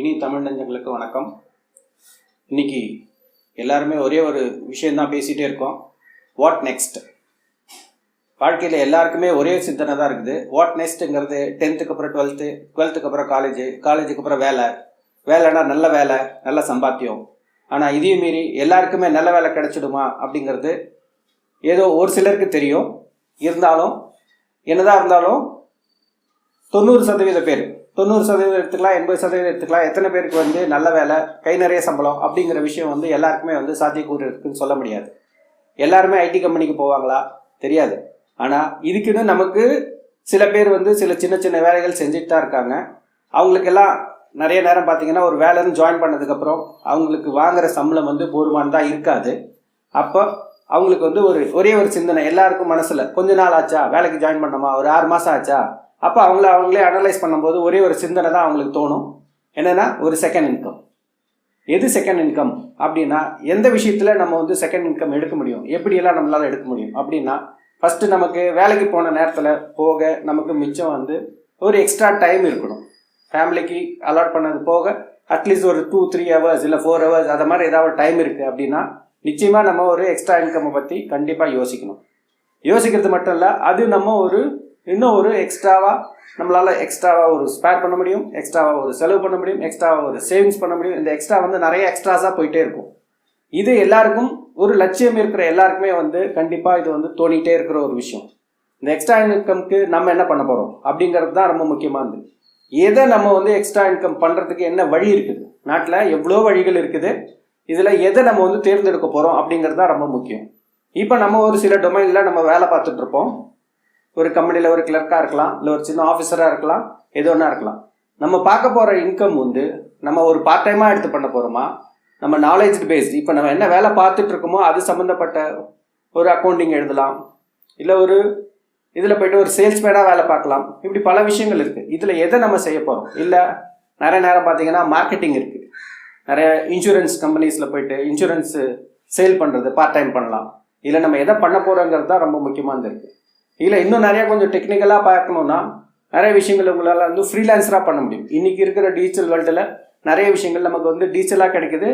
இனி தமிழ் நெஞ்சங்களுக்கு வணக்கம். இன்னைக்கு எல்லாருமே ஒரே ஒரு விஷயந்தான் பேசிகிட்டே இருக்கோம். What next? வாழ்க்கையில் எல்லாருக்குமே ஒரே சிந்தனை தான் இருக்குது. வாட் நெக்ஸ்ட்டுங்கிறது 10th அப்புறம் 12th அப்புறம் காலேஜுக்கு அப்புறம் வேலைனா நல்ல வேலை, நல்ல சம்பாத்தியம். ஆனால் இதையும் மீறி எல்லாருக்குமே நல்ல வேலை கிடைச்சிடுமா அப்படிங்கிறது ஏதோ ஒரு சிலருக்கு தெரியும். இருந்தாலும் என்னதான் இருந்தாலும் 90% பேர் 90% எடுத்துக்கலாம், 80% எடுத்துக்கலாம். எத்தனை பேருக்கு நல்ல வேலை, கை நிறைய சம்பளம் அப்படிங்கிற விஷயம் எல்லாருக்குமே சாத்தியக்கூறு இருக்குன்னு சொல்ல முடியாது. எல்லாருமே ஐடி கம்பெனிக்கு போவாங்களா தெரியாது. ஆனால் இதுக்குன்னு நமக்கு சில பேர் சில சின்ன சின்ன வேலைகள் செஞ்சுட்டு தான் இருக்காங்க. அவங்களுக்கெல்லாம் நிறைய நேரம் பார்த்தீங்கன்னா ஒரு வேலைன்னு ஜாயின் பண்ணதுக்கப்புறம் அவங்களுக்கு வாங்குகிற சம்பளம் போதுமானதாக இருக்காது. அப்போ அவங்களுக்கு ஒரே ஒரு சிந்தனை எல்லாருக்கும் மனசில், கொஞ்ச நாள் ஆச்சா வேலைக்கு ஜாயின் பண்ணோமா, ஒரு 6 மாதம் ஆச்சா, அப்போ அவங்களே அனலைஸ் பண்ணும்போது ஒரே ஒரு சிந்தனை தான் அவங்களுக்கு தோணும். என்னென்னா ஒரு செகண்ட் இன்கம். எது செகண்ட் இன்கம் அப்படின்னா, எந்த விஷயத்தில் நம்ம செகண்ட் இன்கம் எடுக்க முடியும், எப்படியெல்லாம் நம்மளால் எடுக்க முடியும் அப்படின்னா, ஃபஸ்ட்டு நமக்கு வேலைக்கு போன நேரத்தில் போக நமக்கு மிச்சம் ஒரு எக்ஸ்ட்ரா டைம் இருக்கணும். ஃபேமிலிக்கு அலாட் பண்ணது போக அட்லீஸ்ட் ஒரு 2-3 ஹவர்ஸ் இல்லை 4 ஹவர்ஸ் அதை மாதிரி ஏதாவது டைம் இருக்குது அப்படின்னா நிச்சயமாக நம்ம ஒரு எக்ஸ்ட்ரா இன்கம்மை பற்றி கண்டிப்பாக யோசிக்கணும். யோசிக்கிறது மட்டும் இல்லை, அது நம்ம இன்னும் ஒரு நம்மளால் எக்ஸ்ட்ராவாக ஒரு ஸ்பேர் பண்ண முடியும், எக்ஸ்ட்ராவாக ஒரு செலவு பண்ண முடியும், எக்ஸ்ட்ராவாக ஒரு சேவிங்ஸ் பண்ண முடியும். இந்த எக்ஸ்ட்ரா நிறைய எக்ஸ்ட்ராஸாக போயிட்டே இருக்கும். இது எல்லாருக்கும் ஒரு லட்சியம் இருக்கிற எல்லாருக்குமே கண்டிப்பாக இது தோணிகிட்டே இருக்கிற ஒரு விஷயம். இந்த எக்ஸ்ட்ரா இன்கம்க்கு நம்ம என்ன பண்ண போகிறோம் அப்படிங்கிறது தான் ரொம்ப முக்கியமானது. எதை நம்ம எக்ஸ்ட்ரா இன்கம் பண்ணுறதுக்கு என்ன வழி இருக்குது, நாட்டில் எவ்வளோ வழிகள் இருக்குது, இதில் எதை நம்ம தேர்ந்தெடுக்க போகிறோம் அப்படிங்கிறது தான் ரொம்ப முக்கியம். இப்போ நம்ம ஒரு சில டொமைனில் நம்ம வேலை பார்த்துட்ருப்போம். ஒரு கம்பெனியில் ஒரு கிளர்க்காக இருக்கலாம், இல்லை ஒரு சின்ன ஆஃபீஸராக இருக்கலாம், எது ஒன்றா இருக்கலாம். நம்ம பார்க்க போகிற இன்கம் நம்ம ஒரு பார்ட் டைமாக எடுத்து பண்ண போகிறோமா, நம்ம நாலேஜ் பேஸ்ட், இப்போ நம்ம என்ன வேலை பார்த்துட்ருக்கோமோ அது சம்மந்தப்பட்ட ஒரு அக்கௌண்டிங் எழுதலாம், இல்லை ஒரு இதில் போய்ட்டு ஒரு சேல்ஸ்மேனாக வேலை பார்க்கலாம். இப்படி பல விஷயங்கள் இருக்குது. இதில் எதை நம்ம செய்ய போகிறோம்? இல்லை நிறைய நேரம் பார்த்தீங்கன்னா மார்க்கெட்டிங் இருக்குது. நிறைய இன்சூரன்ஸ் கம்பெனிஸில் போய்ட்டு இன்சூரன்ஸு சேல் பண்ணுறது பார்ட் டைம் பண்ணலாம். இல்லை நம்ம எதை பண்ண போகிறோங்கிறது தான் ரொம்ப முக்கியமானது இருக்குது. இல்லை இன்னும் நிறையா கொஞ்சம் டெக்னிக்கலாக பார்க்கணுன்னா நிறைய விஷயங்கள் உங்களால் ஃப்ரீலான்ஸராக பண்ண முடியும். இன்றைக்கி இருக்கிற டிஜிட்டல் வேர்ல்டில் நிறைய விஷயங்கள் நமக்கு டிஜிட்டலாக கிடைக்குது.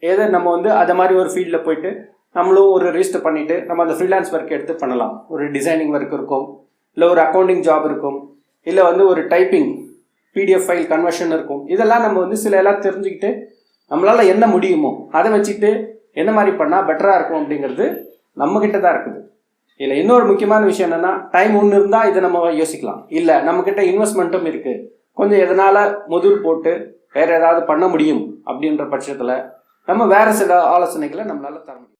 ஏதோ நம்ம அதை மாதிரி ஒரு ஃபீல்டில் போயிட்டு நம்மளும் ஒரு ரிஜிஸ்டர் பண்ணிவிட்டு நம்ம அந்த ஃப்ரீலான்ஸ் ஒர்க் எடுத்து பண்ணலாம். ஒரு டிசைனிங் ஒர்க் இருக்கும், இல்லை ஒரு அக்கௌண்டிங் ஜாப் இருக்கும், இல்லை ஒரு டைப்பிங் பிடிஎஃப் ஃபைல் கன்வர்ஷன் இருக்கும். இதெல்லாம் நம்ம சில எல்லாம் தெரிஞ்சுக்கிட்டு நம்மளால் என்ன முடியுமோ அதை வச்சுட்டு என்ன மாதிரி பண்ணால் பெட்டராக இருக்கும் அப்படிங்கிறது நம்மக்கிட்ட தான் இருக்குது. இல்லை இன்னொரு முக்கியமான விஷயம் என்னென்னா, டைம் ஒன்று இருந்தால் இதை நம்ம யோசிக்கலாம். இல்லை நம்மக்கிட்ட இன்வெஸ்ட்மெண்ட்டும் இருக்குது, கொஞ்சம் எதனால் முதல் போட்டு வேறு ஏதாவது பண்ண முடியும் அப்படின்ற பட்சத்தில் நம்ம வேறு சில ஆலோசனைகளை நம்மளால் தர முடியும்.